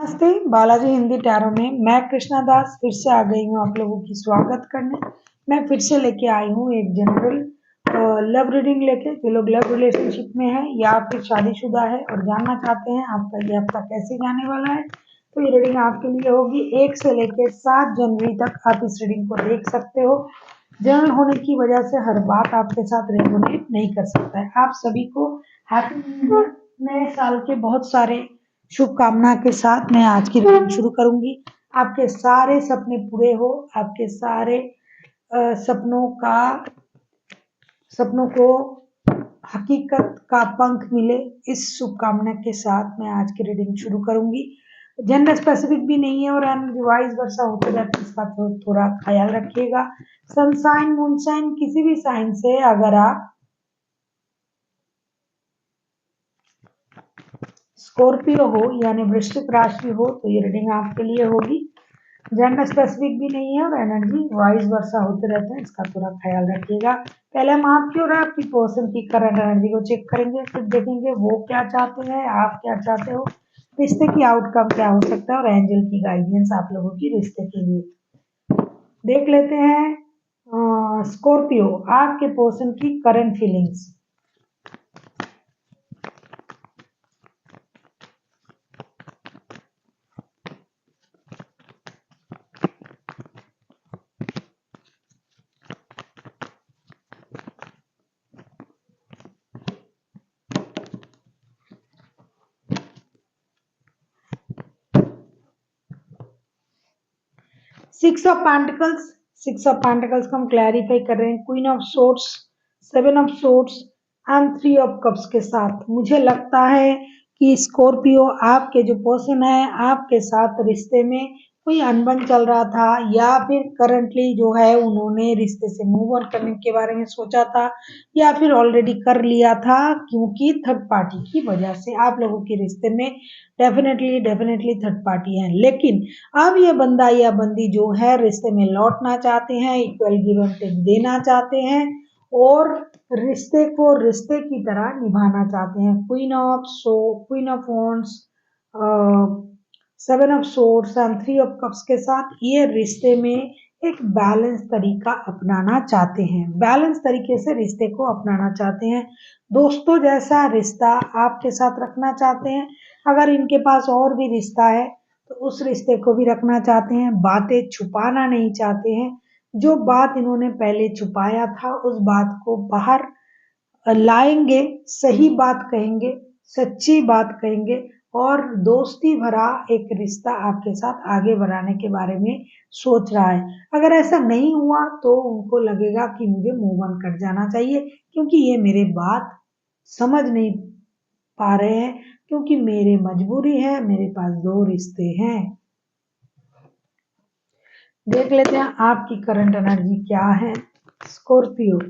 नमस्ते, बालाजी हिंदी टैरो में मैं कृष्णा दास फिर से आ गई हूँ आप लोगों की स्वागत करने। मैं फिर से लेके आई हूँ एक जनरल लव रीडिंग लेके। जो लोग लव रिलेशनशिप में है या फिर शादीशुदा है और जानना चाहते हैं आपका ये हफ्ता कैसे जाने वाला है, तो ये रीडिंग आपके लिए होगी। 1 से लेकर 7 जनवरी तक आप इस रीडिंग को देख सकते हो। जनरल होने की वजह से हर बात आपके साथ रेजोनेट नहीं कर सकता है। आप सभी को हैप्पी न्यू ईयर, नए साल के बहुत सारे शुभकामना के साथ मैं आज की रीडिंग शुरू करूंगी। आपके सारे सपने पूरे हो, आपके सारे सपनों को हकीकत का पंख मिले, इस शुभकामना के साथ मैं आज की रीडिंग शुरू करूंगी। जेंडर स्पेसिफिक भी नहीं है और एनर्जी वाइज वर्षा होते रहता है, इसका थोड़ा ख्याल रखिएगा। सनसाइन मूनसाइन किसी भी साइन से अगर आप स्कॉर्पियो हो यानी वृश्चिक राशि हो तो ये रीडिंग आपके लिए होगी। जेंडर स्पेसिफिक भी नहीं है और एनर्जी वाइज वर्षा होते रहते हैं, इसका पूरा ख्याल रखिएगा। पहले हम आपकी और आपकी पर्सन की करंट एनर्जी को चेक करेंगे, फिर देखेंगे वो क्या चाहते हैं, आप क्या चाहते हो, रिश्ते की आउटकम क्या हो सकता है और एंजल की गाइडेंस आप लोगों की रिश्ते के लिए। देख लेते हैं स्कॉर्पियो, आपके पर्सन की current feelings. 6 of pentacles, 6 of pentacles को हम क्लैरिफाई कर रहे हैं queen of swords, 7 of swords and 3 of cups के साथ। मुझे लगता है कि स्कॉर्पियो आपके जो पर्सन है आपके साथ रिश्ते में कोई अनबन चल रहा था या फिर करंटली जो है उन्होंने रिश्ते से मूव ऑन करने के बारे में सोचा था या फिर ऑलरेडी कर लिया था, क्योंकि थर्ड पार्टी की वजह से आप लोगों के रिश्ते में डेफिनेटली थर्ड पार्टी है। लेकिन अब ये बंदा या बंदी जो है रिश्ते में लौटना चाहते हैं, इक्वल गिव एंड टेक देना चाहते हैं और रिश्ते को रिश्ते की तरह निभाना चाहते हैं। Queen of wands, 7 of swords and 3 of cups के साथ ये रिश्ते में एक बैलेंस तरीका अपनाना चाहते हैं, बैलेंस तरीके से रिश्ते को अपनाना चाहते हैं। दोस्तों जैसा रिश्ता आपके साथ रखना चाहते हैं। अगर इनके पास और भी रिश्ता है तो उस रिश्ते को भी रखना चाहते हैं, बातें छुपाना नहीं चाहते हैं। जो बात इन्होंने पहले छुपाया था उस बात को बाहर लाएंगे, सही बात कहेंगे, सच्ची बात कहेंगे और दोस्ती भरा एक रिश्ता आपके साथ आगे बढ़ाने के बारे में सोच रहा है। अगर ऐसा नहीं हुआ तो उनको लगेगा कि मुझे मूव ऑन कर जाना चाहिए, क्योंकि ये मेरे बात समझ नहीं पा रहे हैं, क्योंकि मेरे मजबूरी है, मेरे पास 2 रिश्ते हैं। देख लेते हैं आपकी करंट एनर्जी क्या है Scorpio.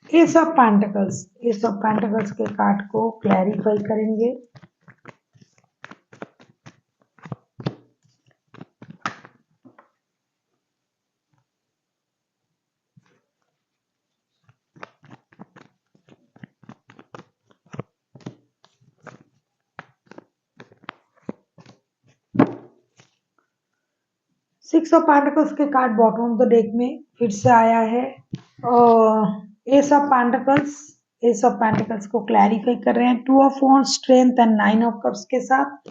S of pentacles, S of pentacles के कार्ड को क्लैरिफाई करेंगे। सिक्स ऑफ पेंटिकल्स के card bottom of the deck में फिर से आया है। S of pentacles, S of pentacles को क्लैरिफाई कर रहे हैं 2 of wands, strength and 9 of cups के साथ।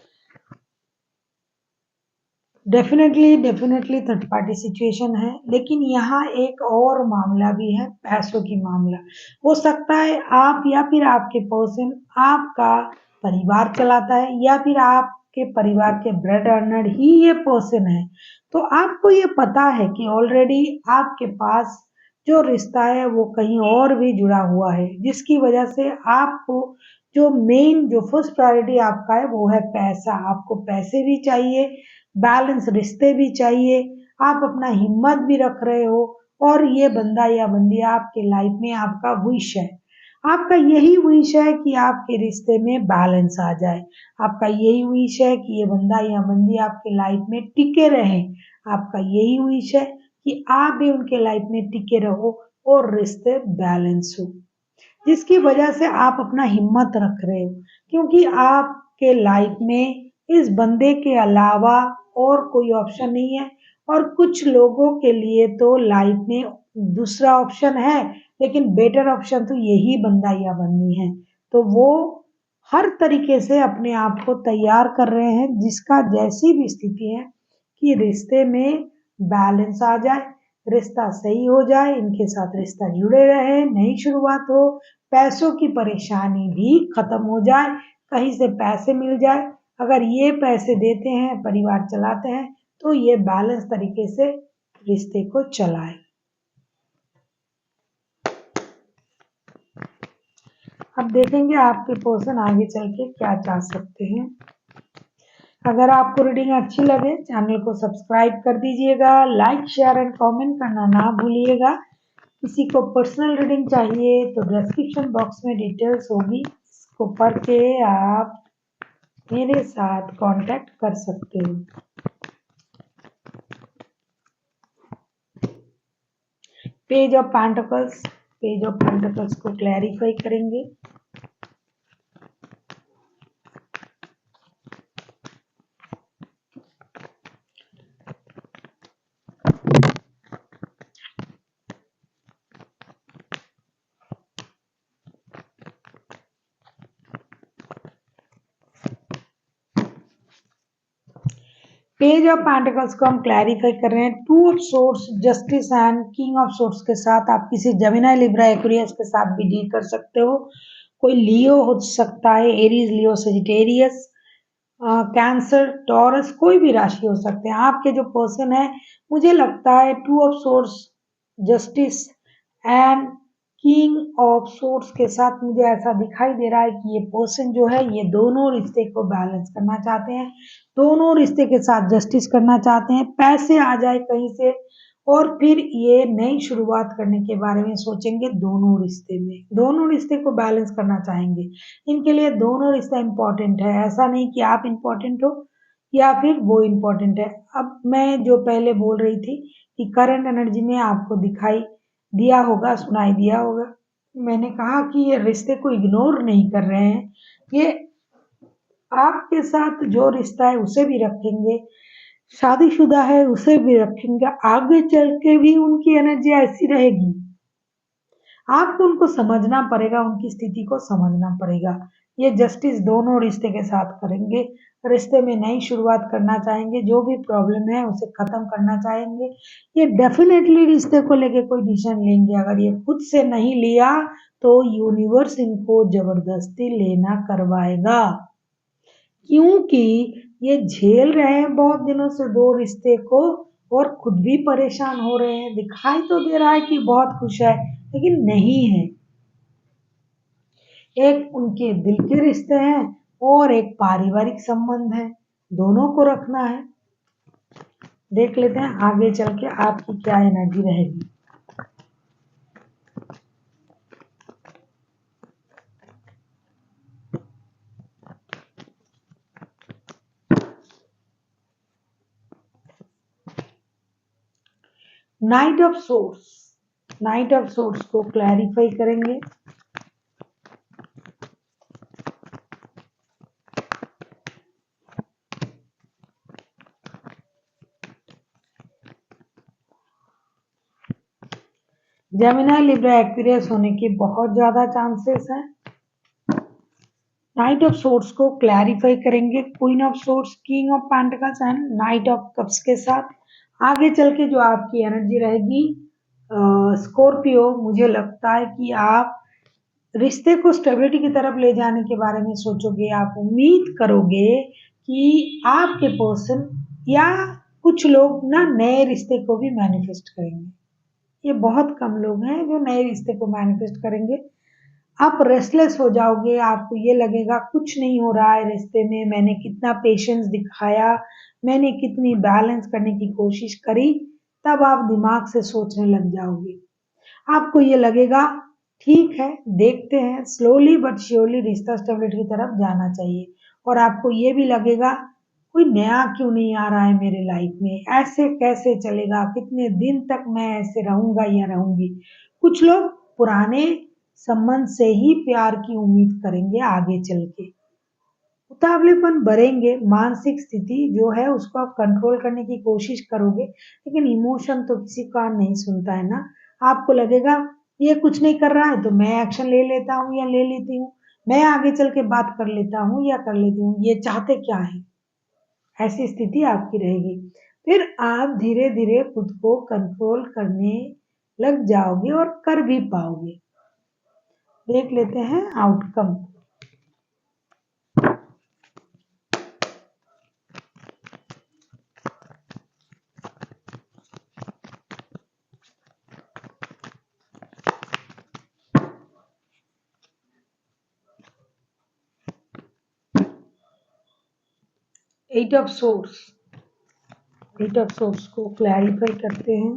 डेफिनेटली थर्ड पार्टी सिचुएशन है, लेकिन यहाँ एक और मामला भी है, पैसों की मामला। हो सकता है आप या फिर आपके पर्सन आपका परिवार चलाता है या फिर आपके परिवार के ब्रेड अर्नर ही ये पर्सन है। तो आपको ये पता है कि ऑलरेडी आपके पास जो रिश्ता है वो कहीं और भी जुड़ा हुआ है, जिसकी वजह से आपको जो मेन जो फर्स्ट प्रायोरिटी आपका है वो है पैसा। आपको पैसे भी चाहिए, बैलेंस रिश्ते भी चाहिए, आप अपना हिम्मत भी रख रहे हो और ये बंदा या बंदी आपके लाइफ में आपका विश है। आपका यही विश है कि आपके रिश्ते में बैलेंस आ जाए। आपका यही विश है कि ये बंदा या बंदी आपके लाइफ में टिके रहे। आपका यही विश है कि आप भी उनके लाइफ में टिके रहो और रिश्ते बैलेंस हो, जिसकी वजह से आप अपना हिम्मत रख रहे हो, क्योंकि आपके लाइफ में इस बंदे के अलावा और कोई ऑप्शन नहीं है। और कुछ लोगों के लिए तो लाइफ में दूसरा ऑप्शन है, लेकिन बेटर ऑप्शन तो यही बंदा या बंदी है। तो वो हर तरीके से अपने आप को तैयार कर रहे हैं, जिसका जैसी भी स्थिति है कि रिश्ते में बैलेंस आ जाए, रिश्ता सही हो जाए, इनके साथ रिश्ता जुड़े रहे, नई शुरुआत हो, पैसों की परेशानी भी खत्म हो जाए, कहीं से पैसे मिल जाए। अगर ये पैसे देते हैं, परिवार चलाते हैं, तो ये बैलेंस तरीके से रिश्ते को चलाए। अब देखेंगे आपके पर्सन आगे चल के क्या चाह सकते हैं। अगर आपको रीडिंग अच्छी लगे, चैनल को सब्सक्राइब कर दीजिएगा, लाइक शेयर एंड कमेंट करना ना भूलिएगा। किसी को पर्सनल रीडिंग चाहिए तो डिस्क्रिप्शन बॉक्स में डिटेल्स होगी, इसको पढ़ के आप मेरे साथ कांटेक्ट कर सकते हो। पेज ऑफ पेंटिकल्स को क्लैरिफाई करेंगे। पेज ऑफ पेंटिकल्स को हम क्लैरिफाई कर रहे हैं। Two of source, justice and king of source के साथ आप किसी जेमिनी, लिब्रा, एक्वेरियस के साथ भी डील कर सकते हो। कोई लियो हो सकता है, एरीज, लियो, सेजिटेरियस, कैंसर, टॉरस, कोई भी राशि हो सकते हैं। आपके जो पर्सन है, मुझे लगता है two of source, justice and king of source के साथ मुझे ऐसा दिखाई दे रहा है कि ये पर्सन जो है, ये दोनों रिश्ते को बैलेंस करना चाहते हैं, दोनों रिश्ते के साथ जस्टिस करना चाहते हैं, पैसे आ जाए कहीं से, और फिर ये नई शुरुआत करने के बारे में सोचेंगे। दोनों रिश्ते को बैलेंस करना चाहेंगे। इनके लिए दोनों रिश्ता इम्पोर्टेंट है, ऐसा नहीं कि आप इम्पोर्टेंट हो या फिर वो इम्पोर्टेंट है। अब मैं जो पहले बोल रही थी कि करंट एनर्जी में आपको दिखाई दिया होगा, सुनाई दिया होगा, मैंने कहा कि ये रिश्ते को इग्नोर नहीं कर रहे हैं, ये आपके साथ जो रिश्ता है उसे भी रखेंगे, शादीशुदा है उसे भी रखेंगे, आगे चल के भी उनकी एनर्जी ऐसी रहेगी। आपको उनको समझना पड़ेगा, उनकी स्थिति को समझना पड़ेगा। ये जस्टिस दोनों रिश्ते के साथ करेंगे, रिश्ते में नई शुरुआत करना चाहेंगे, जो भी प्रॉब्लम है उसे खत्म करना चाहेंगे। ये डेफिनेटली रिश्ते को लेके कोई डिसीजन लेंगे। अगर ये खुद से नहीं लिया तो यूनिवर्स इनको जबरदस्ती लेना करवाएगा, क्योंकि ये झेल रहे हैं बहुत दिनों से दो रिश्ते को, और खुद भी परेशान हो रहे हैं। दिखाई तो दे रहा है कि बहुत खुश है, लेकिन नहीं है। एक उनके दिल के रिश्ते हैं और एक पारिवारिक संबंध है, दोनों को रखना है। देख लेते हैं आगे चल के आपकी क्या एनर्जी रहेगी। नाइट ऑफ सोर्स को क्लैरिफाई करेंगे। जेमिनी, लिब्रा, एक्वेरियस होने के बहुत ज्यादा चांसेस हैं। नाइट ऑफ सोर्स को क्लैरिफाई करेंगे queen of source, king of pentacles and night of cups के साथ। आगे चल के जो आपकी एनर्जी रहेगी स्कॉर्पियो, मुझे लगता है कि आप रिश्ते को स्टेबिलिटी की तरफ ले जाने के बारे में सोचोगे। आप उम्मीद करोगे कि आपके पर्सन या कुछ लोग ना नए रिश्ते को भी मैनिफेस्ट करेंगे। ये बहुत कम लोग हैं जो नए रिश्ते को मैनिफेस्ट करेंगे। आप रेस्टलेस हो जाओगे, आपको ये लगेगा कुछ नहीं हो रहा है रिश्ते में, मैंने कितना पेशेंस दिखाया, मैंने कितनी बैलेंस करने की कोशिश करी, तब आप दिमाग से सोचने लग जाओगे। आपको ये लगेगा ठीक है, देखते हैं, स्लोली बट श्योरली रिश्ता स्टेबिलिटी की तरफ जाना चाहिए। और आपको ये भी लगेगा कोई नया क्यों नहीं आ रहा है मेरे लाइफ में, ऐसे कैसे चलेगा, कितने दिन तक मैं ऐसे रहूंगा या रहूंगी। कुछ लोग पुराने संबंध से ही प्यार की उम्मीद करेंगे आगे चल के। उतावलेपन बढ़ेंगे, मानसिक स्थिति जो है उसको आप कंट्रोल करने की कोशिश करोगे, लेकिन इमोशन तो किसी का नहीं सुनता है ना। आपको लगेगा ये कुछ नहीं कर रहा है तो मैं एक्शन ले लेता हूँ या ले लेती हूँ, मैं आगे चल के बात कर लेता हूँ या कर लेती हूँ, ये चाहते क्या है, ऐसी स्थिति आपकी रहेगी। फिर आप धीरे धीरे खुद को कंट्रोल करने लग जाओगे और कर भी पाओगे। देख लेते हैं outcome. 8 of source, 8 of source को क्लैरिफाई करते हैं।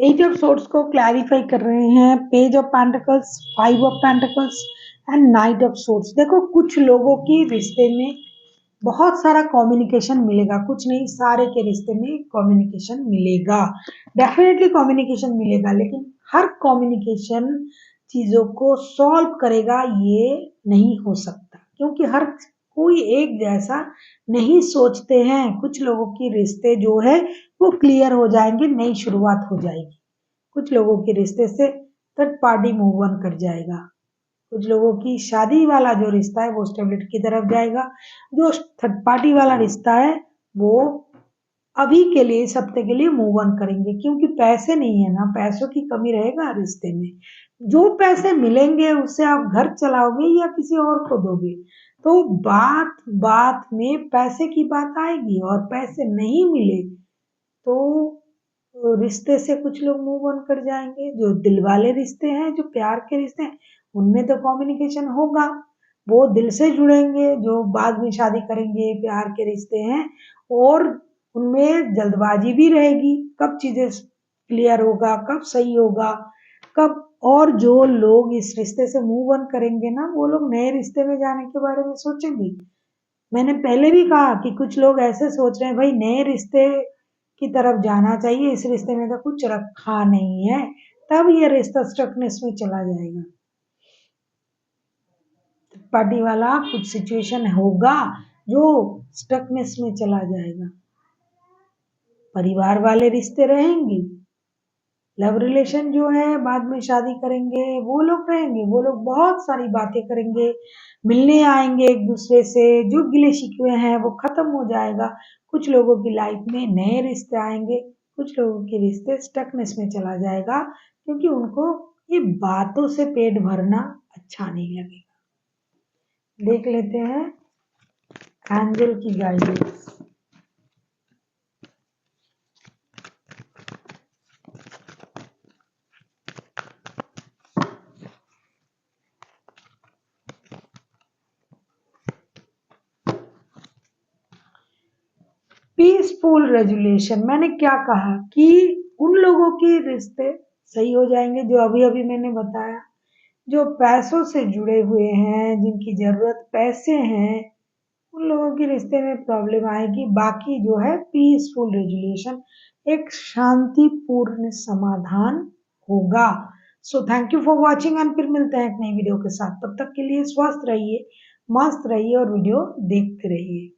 एट ऑफ सोर्स को क्लैरिफाई कर रहे हैं, page of pentacles, 5 of pentacles and night of source. देखो कुछ लोगों की रिश्ते में बहुत सारा कम्युनिकेशन मिलेगा, कुछ नहीं सारे के रिश्ते में कम्युनिकेशन मिलेगा, डेफिनेटली कम्युनिकेशन मिलेगा, लेकिन हर कम्युनिकेशन चीजों को सॉल्व करेगा ये नहीं हो सकता, क्योंकि हर कोई एक जैसा नहीं सोचते हैं। कुछ लोगों की रिश्ते जो है वो क्लियर हो जाएंगे, नई शुरुआत हो जाएगी। कुछ लोगों के रिश्ते से थर्ड पार्टी मूव ऑन कर जाएगा, कुछ लोगों की शादी वाला जो रिश्ता है वो स्टेबिलिटी की तरफ जाएगा। जो थर्ड पार्टी वाला रिश्ता है वो अभी के लिए इस हफ्ते के लिए मूव ऑन करेंगे, क्योंकि पैसे नहीं है ना, पैसों की कमी रहेगा रिश्ते में। जो पैसे मिलेंगे उससे आप घर चलाओगे या किसी और को दोगे, तो बात बात में पैसे की बात आएगी, और पैसे नहीं मिले तो रिश्ते से कुछ लोग मूव ऑन कर जाएंगे। जो दिल वाले रिश्ते हैं, जो प्यार के रिश्ते हैं, उनमें तो कम्युनिकेशन होगा, वो दिल से जुड़ेंगे। जो बाद में शादी करेंगे, प्यार के रिश्ते हैं और उनमें जल्दबाजी भी रहेगी, कब चीजें क्लियर होगा, कब सही होगा, कब। और जो लोग इस रिश्ते से मूव ऑन करेंगे ना, वो लोग नए रिश्ते में जाने के बारे में सोचेंगे। मैंने पहले भी कहा कि कुछ लोग ऐसे सोच रहे हैं भाई नए रिश्ते की तरफ जाना चाहिए, इस रिश्ते में तो कुछ रखा नहीं है, तब ये रिश्ता स्टकनेस में चला जाएगा। पार्टी वाला कुछ सिचुएशन होगा जो स्टकनेस में चला जाएगा। परिवार वाले रिश्ते रहेंगे, लव रिलेशन जो है बाद में शादी करेंगे वो लोग रहेंगे, वो लोग बहुत सारी बातें करेंगे, मिलने आएंगे एक दूसरे से, जो गिले शिकवे हैं वो खत्म हो जाएगा। कुछ लोगों की लाइफ में नए रिश्ते आएंगे, कुछ लोगों के रिश्ते स्टकनेस में चला जाएगा, क्योंकि उनको ये बातों से पेट भरना अच्छा नहीं लगेगा। देख लेते हैं एंजल की गाइडेंस। पीसफुल रेजुलेशन, मैंने क्या कहा कि उन लोगों के रिश्ते सही हो जाएंगे जो अभी अभी मैंने बताया, जो पैसों से जुड़े हुए हैं, जिनकी जरूरत पैसे हैं, उन लोगों के रिश्ते में प्रॉब्लम आएगी। बाकी जो है पीसफुल रेजुलेशन, एक शांतिपूर्ण समाधान होगा। So thank you for watching and फिर मिलते हैं एक नई वीडियो के साथ। तब तक के लिए स्वस्थ रहिए, मस्त रहिए और वीडियो देखते रहिए।